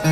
Hi,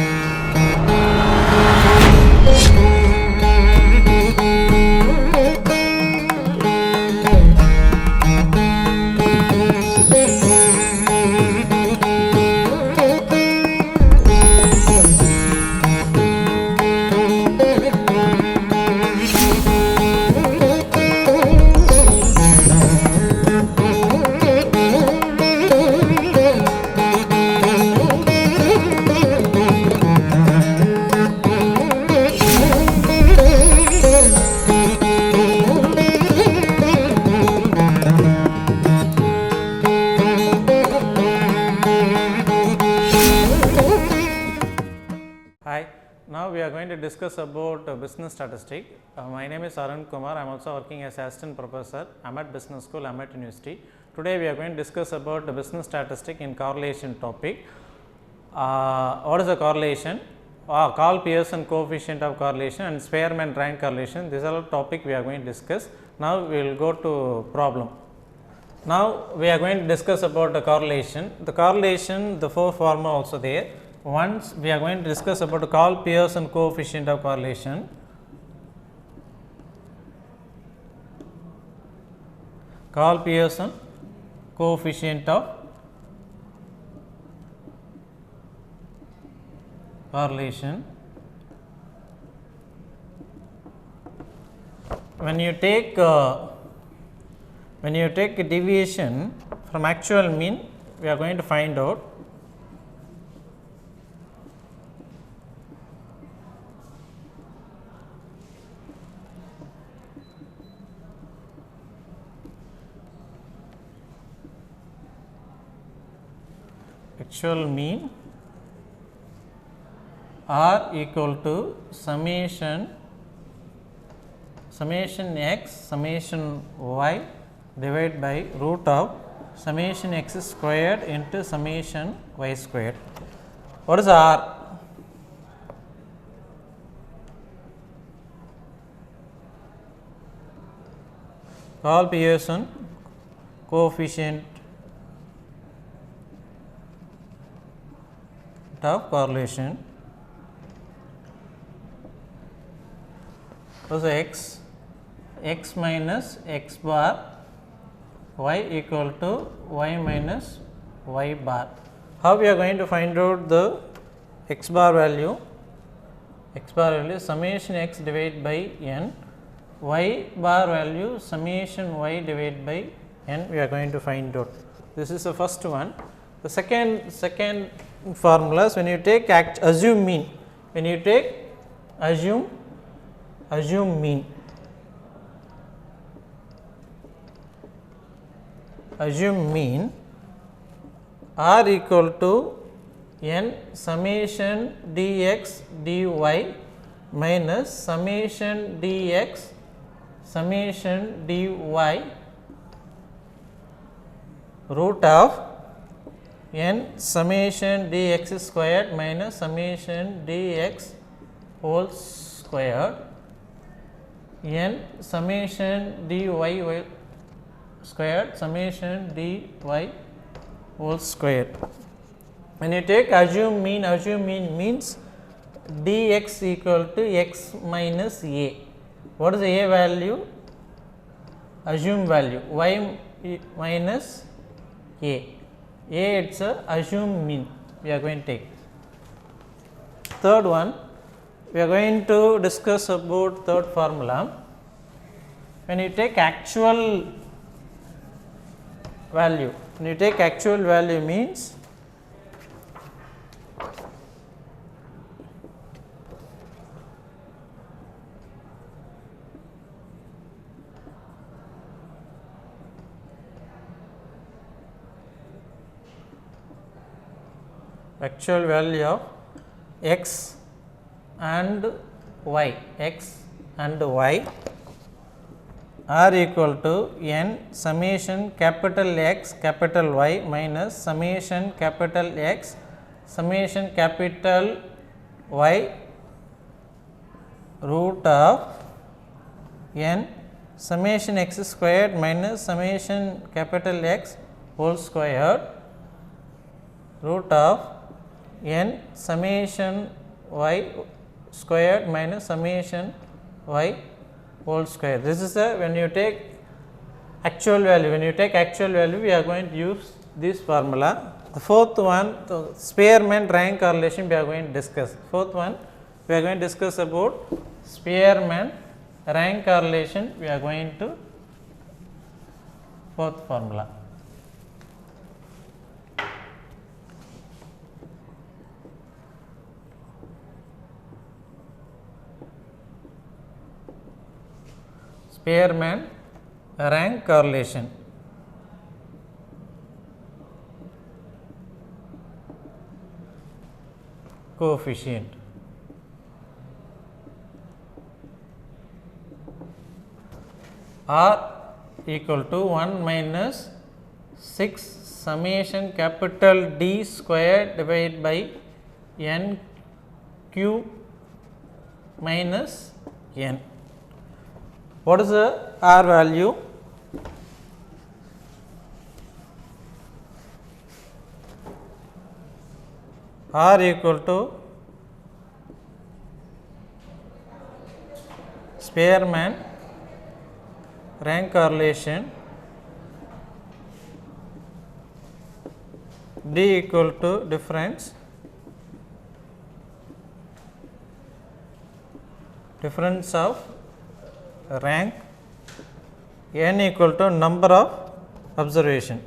now we are going to discuss about business statistics. My name is Arun Kumar. I am also working as assistant professor. I am at Business School, I am at University. Today we are going to discuss about the business statistic in correlation topic. What is the correlation? Karl Pearson coefficient of correlation and Spearman rank correlation. These are the topic we are going to discuss. Now we will go to problem. Now we are going to discuss about the correlation. The correlation, the four formula also there. Once we are going to discuss about the Karl Pearson coefficient of correlation. Karl Pearson coefficient of correlation. When you take a deviation from actual mean, we are going to find out actual mean R equal to summation x summation y divided by root of summation x squared into summation y squared. What is R? Karl Pearson coefficient of correlation. So, x minus x bar y equal to y minus y bar. How we are going to find out the x bar value? X bar value summation x divided by n, y bar value summation y divided by n we are going to find out. This is the first one. The second formulas, when you take assume mean, when you take assume mean, R equal to n summation dx dy minus summation dx summation dy root of n summation dx squared minus summation dx whole squared n summation dy squared summation dy whole squared. When you take assume mean means dx equal to x minus a. What is the a value? Assume value y minus a. It is a assume mean we are going to take. Third one, we are going to discuss about third formula. When you take actual value, means actual value of x and y are equal to n summation capital X capital Y minus summation capital X summation capital Y root of n summation x squared minus summation capital X whole squared root of n summation y squared minus summation y whole square. This is a when you take actual value, we are going to use this formula. The fourth one, the Spearman rank correlation we are going to discuss. Fourth one, we are going to discuss about Spearman rank correlation. We are going to fourth formula. Spearman rank correlation. Coefficient. R equal to 1 minus 6 summation capital D square divided by n q minus n. What is the R value? R equal to Spearman rank correlation, D equal to difference of rank, n equal to number of observation.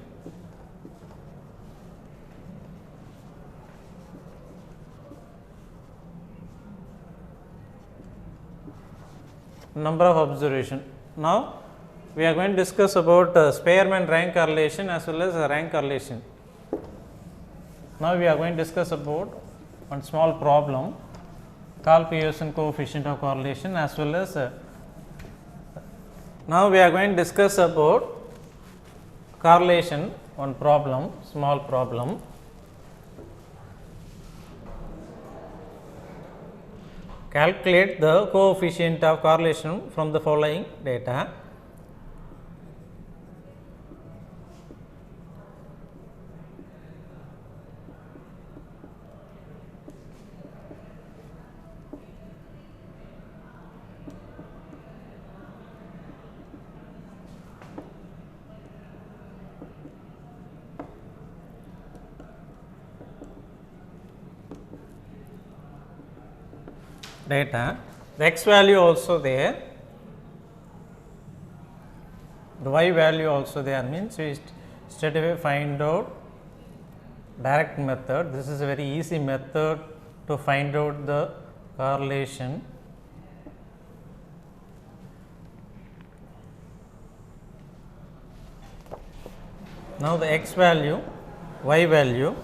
Number of observation. Now, we are going to discuss about Spearman rank correlation as well as rank correlation. Now, we are going to discuss about one small problem called Pearson coefficient of correlation as well as now we are going to discuss about correlation, one problem, small problem. Calculate the coefficient of correlation from the following data. Data, the x value also there, the y value also there, means we straight away find out direct method. This is a very easy method to find out the correlation. Now, the x value, y value,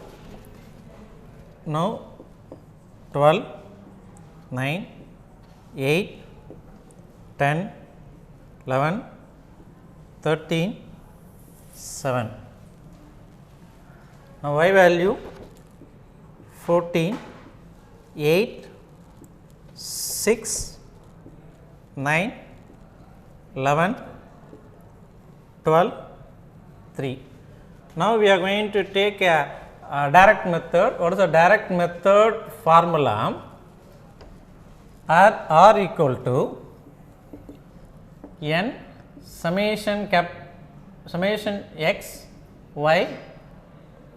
now 12, 9, 8, 10, 11, 13, 7. Now, y value 14, 8, 6, 9, 11, 12, 3. Now, we are going to take a direct method. What is the direct method formula? R equal to n summation x y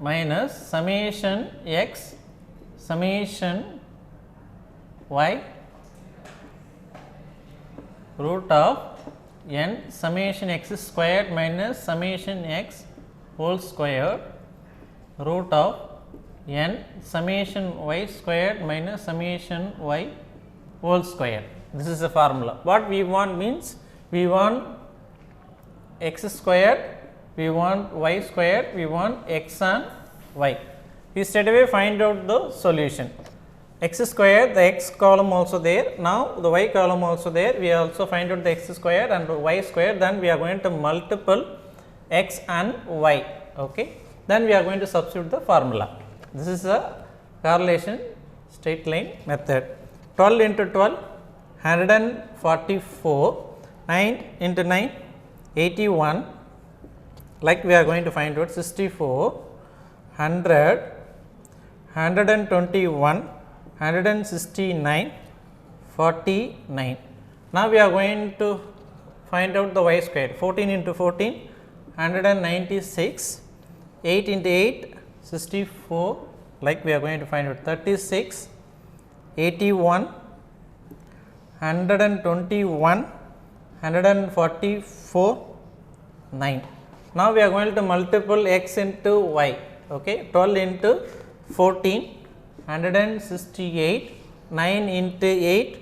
minus summation x summation y root of n summation x squared minus summation x whole square root of n summation y squared minus summation y whole square. This is the formula. What we want means, we want x squared, we want y squared, we want x and y. We straight away find out the solution. X squared, the x column also there, now the y column also there, we also find out the x squared and y squared, then we are going to multiple x and y, okay. Then we are going to substitute the formula. This is a correlation straight line method. 12 into 12, 144, 9 into 9, 81, like we are going to find out 64, 100, 121, 169, 49. Now we are going to find out the y squared. 14 into 14, 196, 8 into 8, 64, like we are going to find out 36, 81, 121, 144, 9. Now we are going to multiple x into y. Okay, 12 into 14, 168, 9 into 8,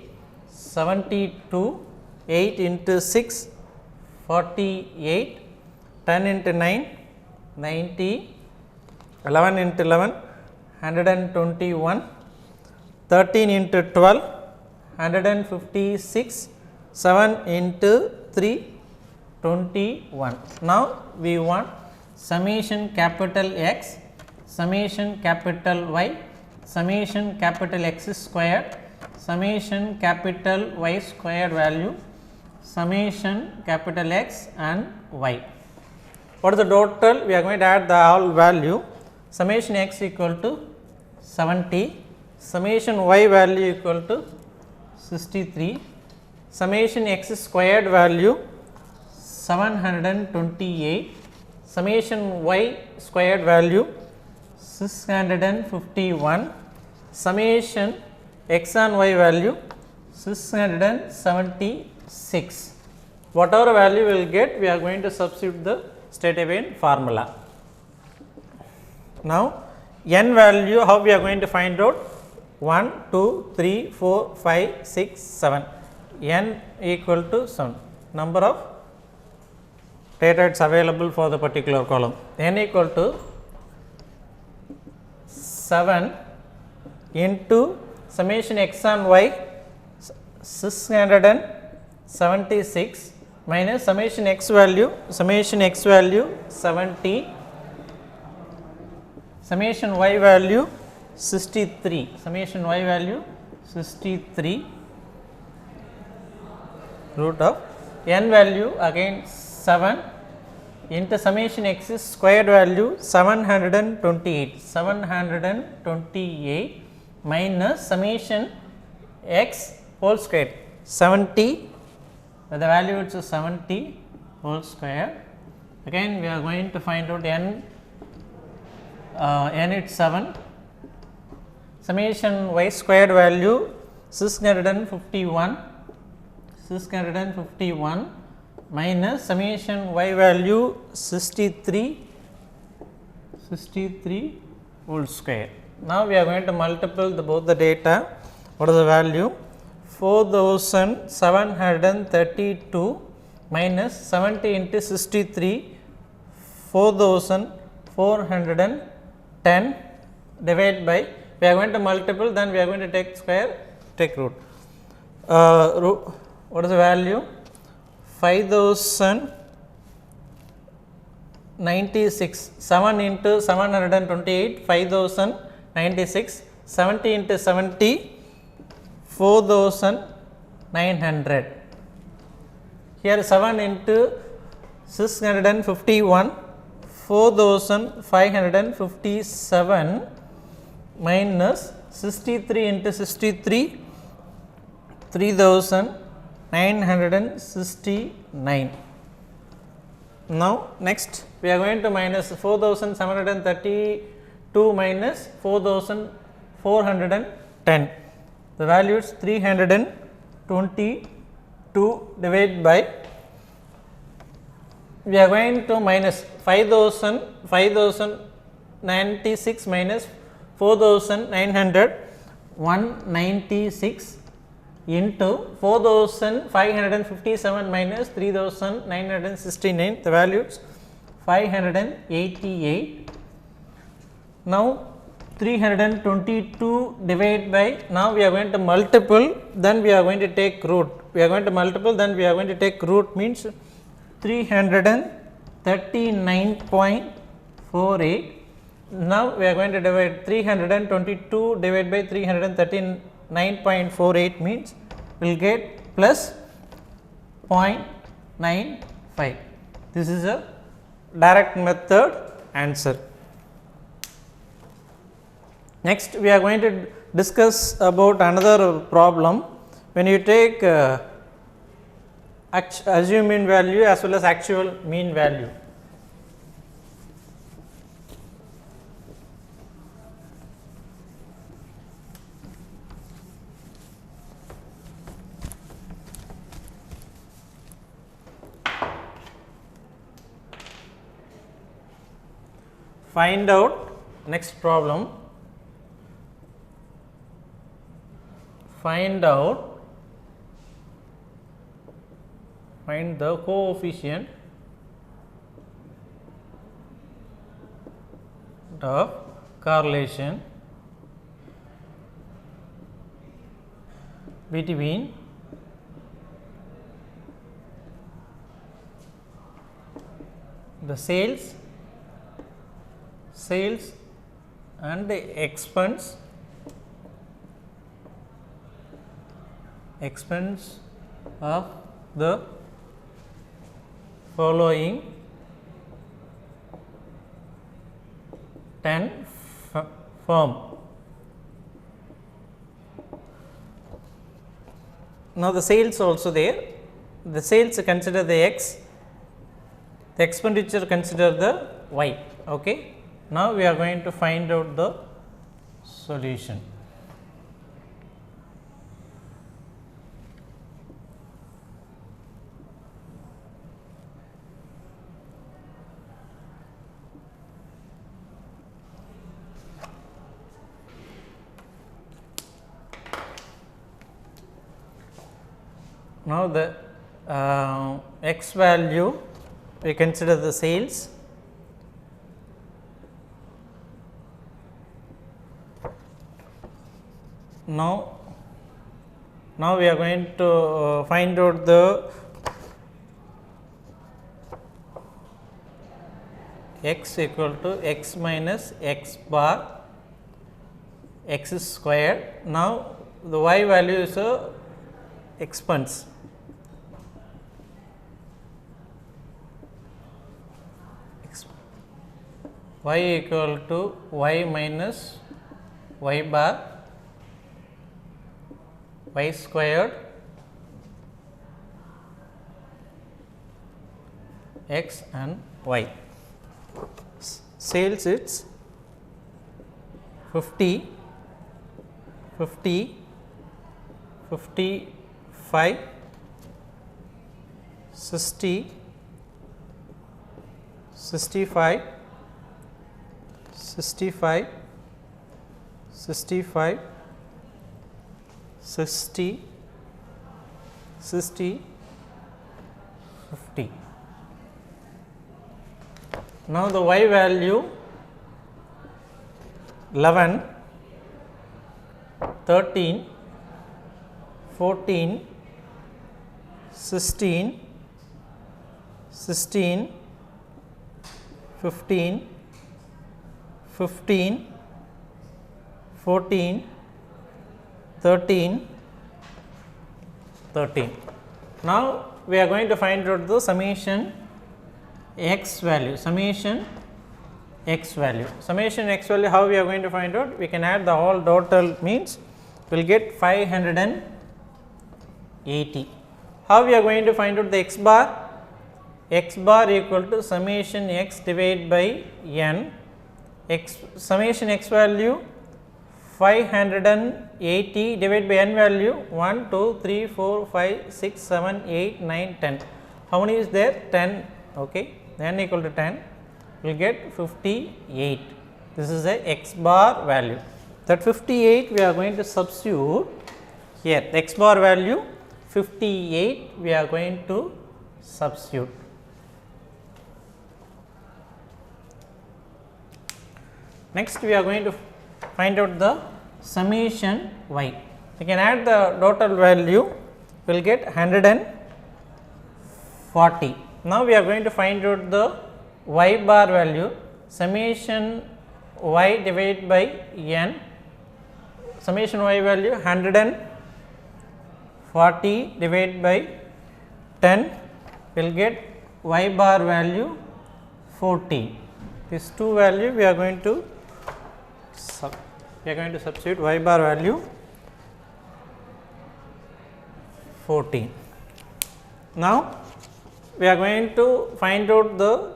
72, 8 into 6, 48, 10 into 9, 90, 11 into 11, 121, 13 into 12, 156, 7 into 3, 21. Now we want summation capital X, summation capital Y, summation capital X squared, summation capital Y squared value, summation capital X and Y. What is the total? We are going to add the all value. Summation X equal to 70, summation Y value equal to 63, summation X squared value 728, summation Y squared value 651, summation X and Y value 676. Whatever value we will get, we are going to substitute the straight away in formula. Now n value, how we are going to find out? 1, 2, 3, 4, 5, 6, 7. N equal to 7. Number of data it's available for the particular column. N equal to 7 into summation x and y 676 minus summation x value 70, summation y value 63, summation y value 63, root of n value again 7 into summation x squared value 728 minus summation x whole square 70, the value is 70 whole square. Again we are going to find out n is 7, summation y squared value 651 minus summation y value 63 whole square. Now we are going to multiple both the data. What is the value? 4732 minus 70 into 63, 4410 divided by, we are going to multiple, then we are going to take square, take root. What is the value? 5096, 7 into 728, 5096, 70 into 70, 4900. Here 7 into 651, 4557 minus 63 into 63, 3969. Now next we are going to minus 4732 minus 4410. The value is 322 divided by, we are going to minus 5096 minus 4900, 196 into 4557 minus 3969, the value is 588. Now 322 divided by, now we are going to multiple, then we are going to take root. We are going to multiple, then we are going to take root, means 339.48. Now we are going to divide 322 divided by 339.48 means we will get plus 0.95. This is a direct method answer. Next we are going to discuss about another problem. When you take assumed mean value as well as actual mean value. Find out, next problem, find the coefficient of correlation between the sales and the expense of the following 10 firm. Now the sales also there, the sales consider the x, the expenditure consider the y. Okay. Now we are going to find out the solution. Now the x value, we consider the sales, now we are going to find out the x equal to x minus x bar x squared. Now the y value is a expense. Y equal to y minus y bar y squared x and y. Sales it's 50, 50, 55, 60, 65, 65, 65, 60, 60, 50. Now the y value 11, 13, 14, 16, 16, 15, 15, 14, 13, 13. Now we are going to find out the summation x value, summation x value. Summation x value, how we are going to find out? We can add the whole total, means we will get 580. How we are going to find out the x bar? X bar equal to summation x divided by n. X summation x value 580 divided by n value 1, 2, 3, 4, 5, 6, 7, 8, 9, 10. How many is there? 10. Okay. N equal to 10, we will get 58. This is a x bar value. That 58 we are going to substitute here. The x bar value 58 we are going to substitute. Next we are going to find out the summation y. We can add the total value, we will get 140. Now we are going to find out the y bar value, summation y divided by n, summation y value 140 divided by 10, we will get y bar value 14. These two value we are going to we are going to substitute y bar value 14. Now, we are going to find out the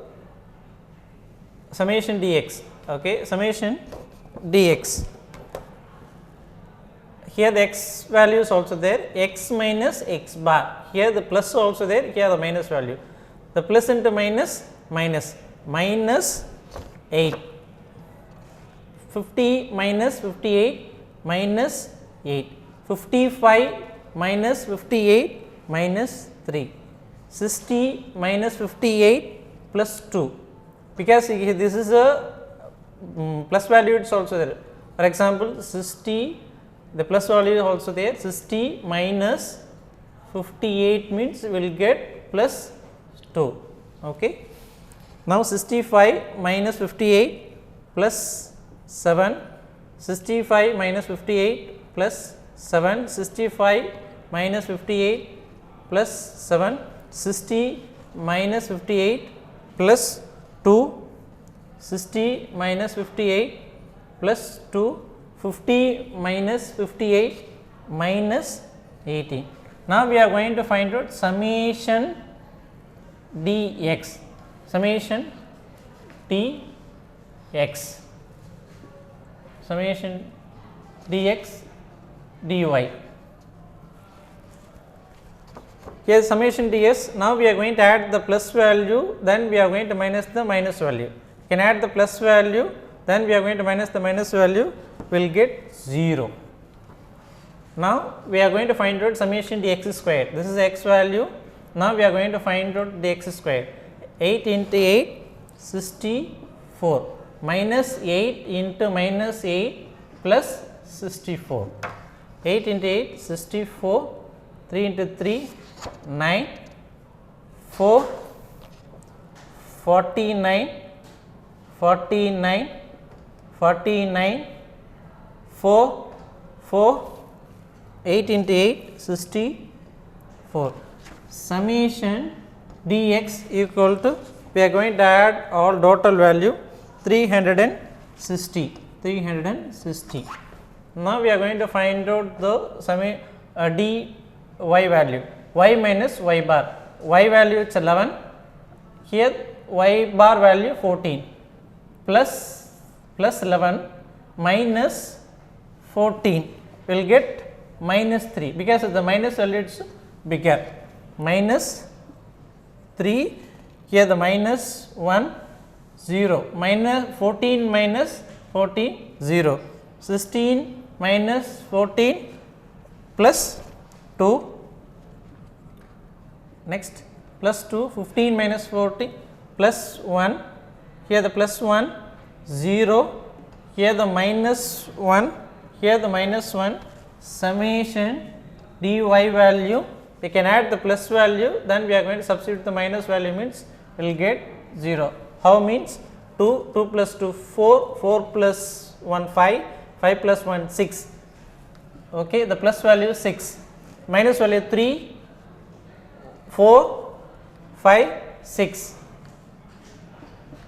summation dx, okay, summation dx. Here the x value is also there, x minus x bar, here the plus also there, here the minus value, the plus into minus, minus 8, 50 minus 58 minus 8, 55 minus 58 minus 3, 60 minus 58 plus 2, because this is a plus value, it is also there. For example, 60, the plus value is also there, 60 minus 58 means we will get plus 2. Okay. Now, 65 minus 58 plus 7, 65 minus 58 plus 7, 65 minus 58 plus 7, 60 minus 58 plus 2, 60 minus 58 plus 2, 50 minus 58 minus 18. Now, we are going to find out summation dx, summation dx, summation dx dy. Here summation ds, now we are going to add the plus value, then we are going to minus the minus value. You can add the plus value, then we are going to minus the minus value, we will get 0. Now, we are going to find out summation dx square, this is x value. Now, we are going to find out dx square, 8 into 8, 64, minus 8 into minus 8 plus 64, 8 into 8, 64, 3 into 3, 9, 4, 49, 49, 49, 4, 4, 8 into 8, 64. Summation dx equal to, we are going to add all total value 360, 360. Now, we are going to find out the dy value, y minus y bar, y value is 11, here y bar value 14, plus 11 minus 14, we will get minus 3, because the minus value is bigger, minus 3, here the minus 1, 0, minus 14 minus 14, 0, 16 minus 14 plus 2, next plus 2, 15 minus 14 plus 1, here the plus 1, 0, here the minus 1, here the minus 1, summation dy value, we can add the plus value, then we are going to substitute the minus value, means we will get 0. How means 2, 2 plus 2 4, 4 plus 1 5, 5 plus 1 6, okay, the plus value is 6, minus value 3, 4, 5, 6.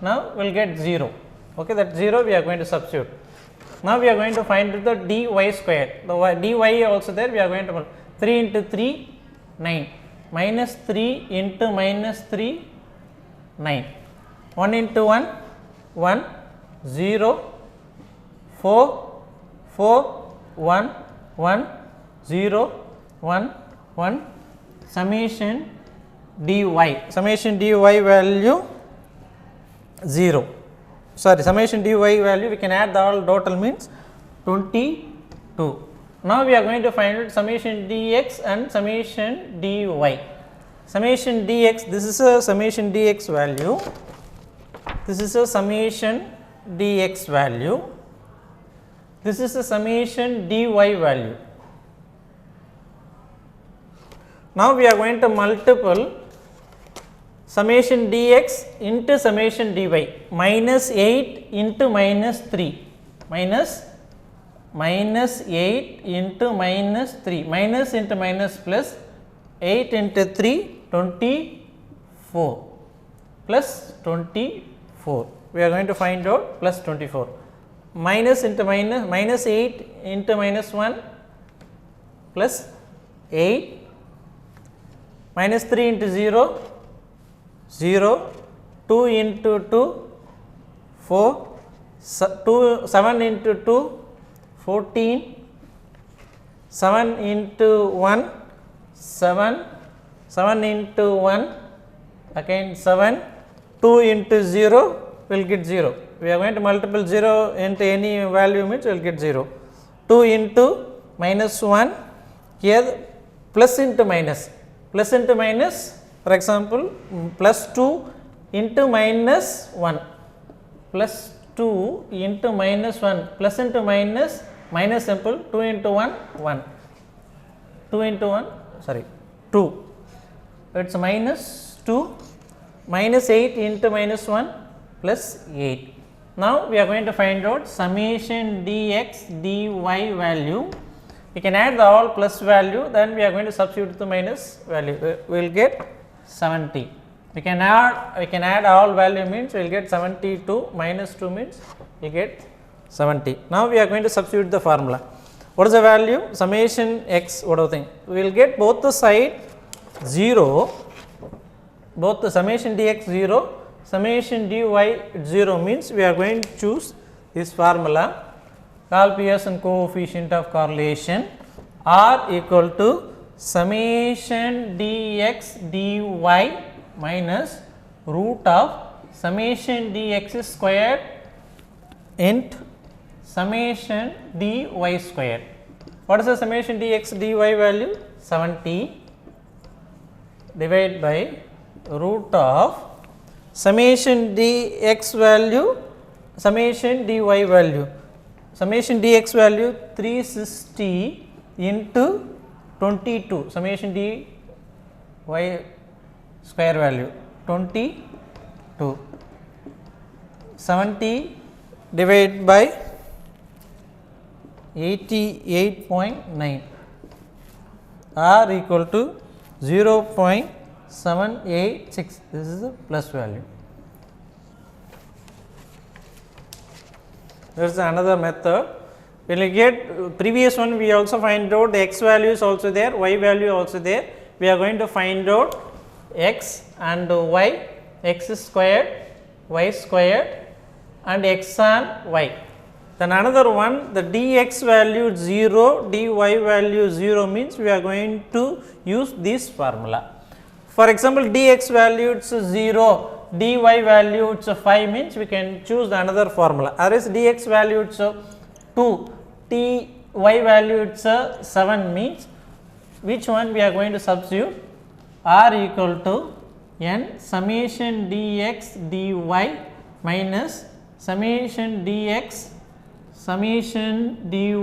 Now, we will get 0, okay, that 0 we are going to substitute. Now, we are going to find the dy square, the dy also there, we are going to 3 into 3, 9, minus 3 into minus 3, 9, 1 into 1, 1, 0, 4, 4, 1, 1, 0, 1, 1, summation dy value 0, sorry, summation dy value, we can add the all total means 22. Now, we are going to find out summation dx and summation dy. Summation dx, this is a summation dx value, this is a summation dx value, this is a summation dy value. Now, we are going to multiple summation dx into summation dy, minus 8 into minus 3, minus 8 into minus 3, minus into minus plus 8 into 3, 24, plus 24. We are going to find out plus 24. minus into minus, minus 8 into minus 1 plus 8, minus 3 into 0, 0, 2 into 2, 4, 7 into 2, 14, 7 into 1, 7, 7 into 1, again 7, 2 into 0 will get 0. We are going to multiple 0 into any value means we will get 0. 2 into minus 1, here plus into minus, for example plus 2 into minus 1, plus 2 into minus 1, plus into minus, minus simple, 2 into 1, 1, 2 into 1, sorry, 2, it is minus 2, minus 8 into minus 1 plus 8. Now, we are going to find out summation dx dy value. We can add the all plus value, then we are going to substitute the minus value, we will get 70. We can add all value means we will get 72, minus 2 means we will get 70. Now, we are going to substitute the formula. What is the value? Summation x, what do you think? We will get both the side 0, both the summation dx 0, summation dy 0 means we are going to choose this formula, call Pearson coefficient of correlation, R equal to summation dx dy minus root of summation dx squared into summation dy squared. What is the summation dx dy value? 70 divided by root of summation dx value, summation dy value, summation dx value 360 into 22, summation dy square value 22, 70 divided by 88.9, R equal to 0.786, this is the plus value. There is another method. When we get previous one, we also find out the x value is also there, y value also there. We are going to find out x and y, x squared, y squared and x and y. Then another one, the dx value 0, dy value 0 means we are going to use this formula. For example, dx value is 0, dy value is 5 means we can choose another formula. Otherwise, dx value is 2, dy value is 7 means which one we are going to substitute? R equal to n summation dx dy minus summation dx summation dy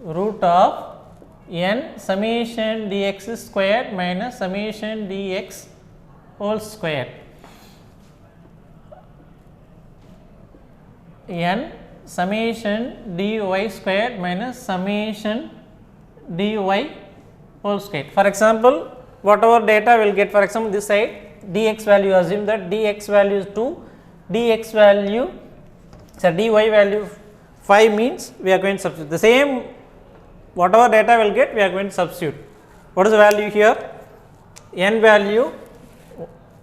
root of n summation dx squared minus summation dx whole square, n summation dy squared minus summation dy whole square. For example, whatever data we will get, for example, this side dx value, assume that dx value is 2, dx value, so dy value 5 means we are going to substitute the same, whatever data we will get, we are going to substitute. What is the value here? N value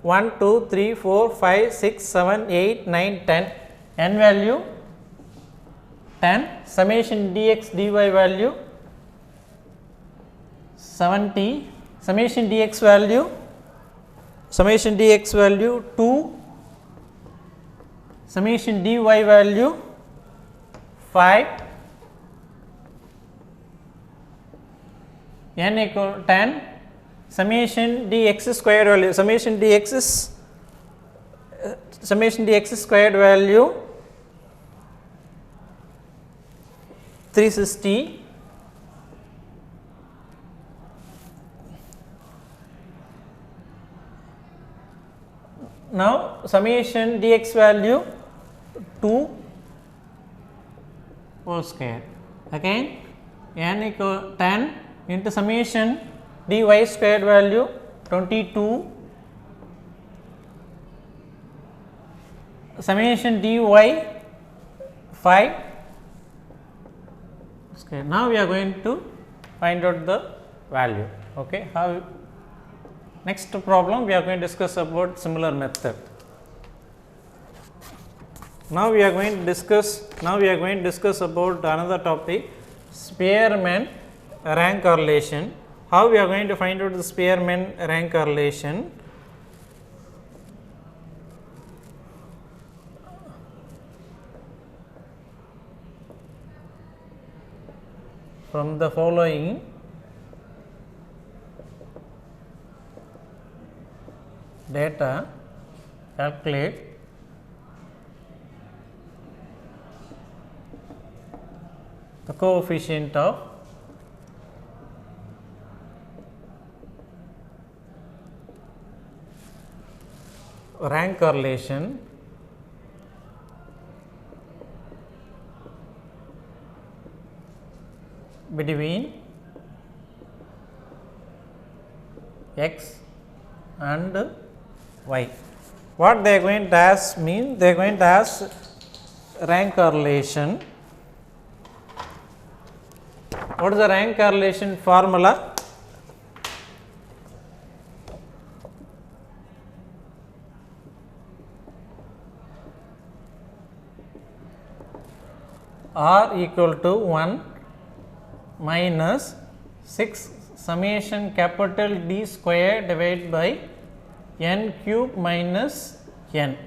1, 2, 3, 4, 5, 6, 7, 8, 9, 10, n value 10, summation dx dy value 70, summation dx value 2, summation dy value 5, n equal 10, summation dx squared value, summation dx squared value 360, now summation dx value 2 whole square, again n equal 10 into summation dy squared value 22, summation dy 5. Okay, now we are going to find out the value. Okay, how next problem we are going to discuss about similar method. Now we are going to discuss about another topic, Spearman rank correlation. How we are going to find out the Spearman rank correlation? From the following data, calculate the coefficient of rank correlation between x and y. What they are going to ask mean, they are going to ask rank correlation. What is the rank correlation formula? R equal to 1 minus 6 summation capital D square divided by n cube minus n.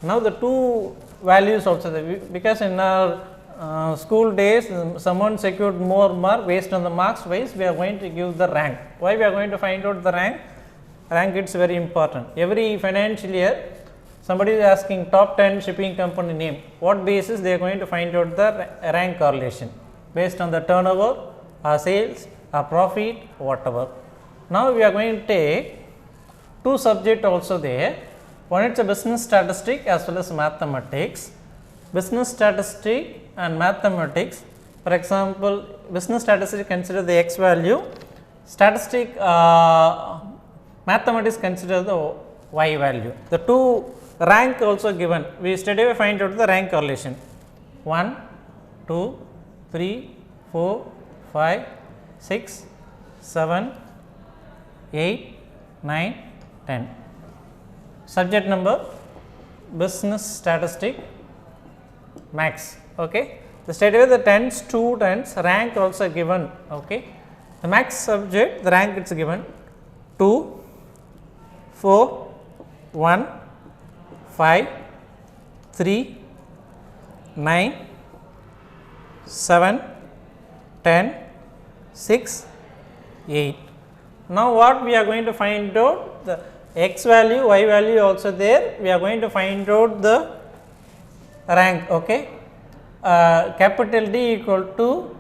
Now, the two values also there, because in our school days someone secured more mark, based on the marks wise we are going to give the rank. Why we are going to find out the rank? Rank it's very important. Every financial year somebody is asking top 10 shipping company name. What basis they are going to find out the rank correlation? Based on the turnover, our sales, our profit, whatever. Now, we are going to take two subjects also there. One is a business statistic as well as mathematics. Business statistic and mathematics. For example, business statistic consider the x value, statistic mathematics consider the y value. The two rank also given. We straight away find out the rank correlation. 1, 2, 3, 4, 5, 6, 7, 8, 9, 10. Subject number business statistic max. Okay. The straight away the 10 students rank also given. Okay. The max subject the rank it's given 2, 4, 1, 5, 3, 9, 7, 10, 6, 8. Now, what we are going to find out the x value, y value also there, we are going to find out the rank. Okay. Capital D equal to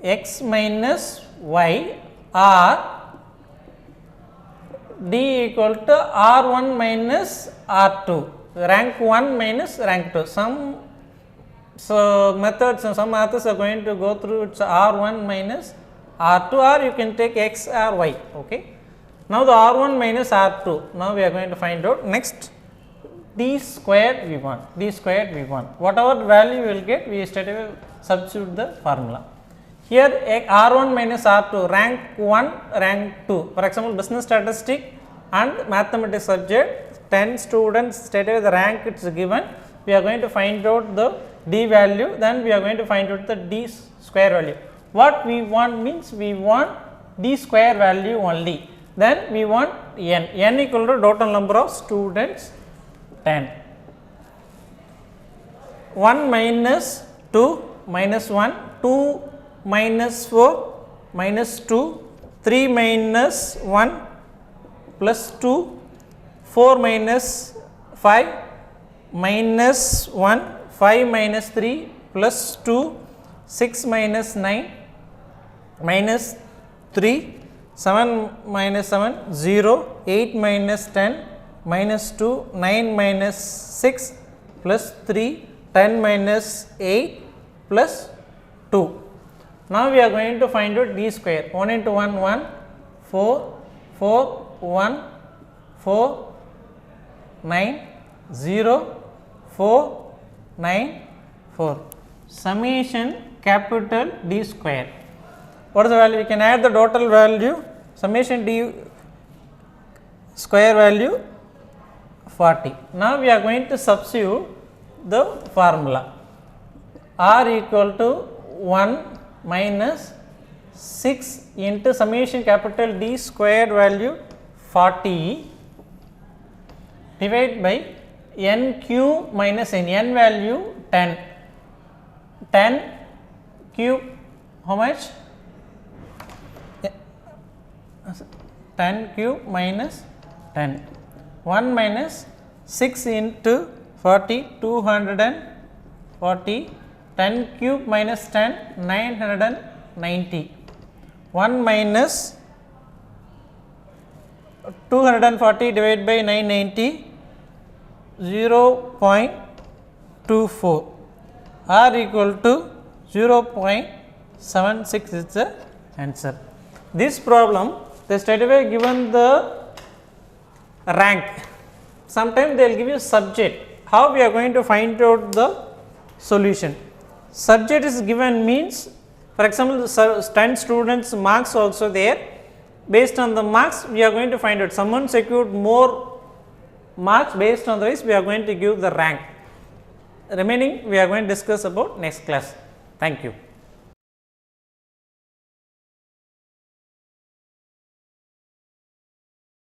x minus y or D equal to R1 minus R2, rank 1 minus rank 2. Some methods, some authors are going to go through it's R1 minus R2, or you can take x or y. Okay. Now, the R1 minus R2, now we are going to find out. Next, D squared we want, D squared we want. Whatever value we will get, we straight away substitute the formula. Here R1 minus R2, rank 1, rank 2. For example, business statistic and mathematics subject, 10 students straight away the rank it's given. We are going to find out the D value, then we are going to find out the D square value. What we want means we want D square value only. Then we want n equal to total number of students 10. 1 minus 2 minus 1, 2 minus 4 minus 2, 3 minus 1 plus 2, 4 minus 5 minus 1, 5 minus 3 plus 2, 6 minus 9 minus 3, 7 minus 7, 0, 8 minus 10 minus 2, 9 minus 6 plus 3, 10 minus 8 plus 2. Now, we are going to find out D square. 1 into 1, 1, 4, 4, 1, 4, 9, 0, 4, 9, 4 summation capital D square. What is the value? We can add the total value, summation D square value 40. Now, we are going to substitute the formula R equal to 1 minus 6 into summation capital D square value 40 divided by n cube minus n value 10, 10 cube how much? 10 cube minus 10, 1 minus 6 into 40, 240, 10 cube minus 10, 990, 1 minus 240 divided by 990, 0.24, R equal to 0.76 is the answer. This problem they straight away given the rank, sometimes they will give you subject. How we are going to find out the solution? Subject is given means, for example, 10 students marks also there, based on the marks we are going to find out, someone secured more marks, based on this we are going to give the rank. Remaining we are going to discuss about next class. Thank you.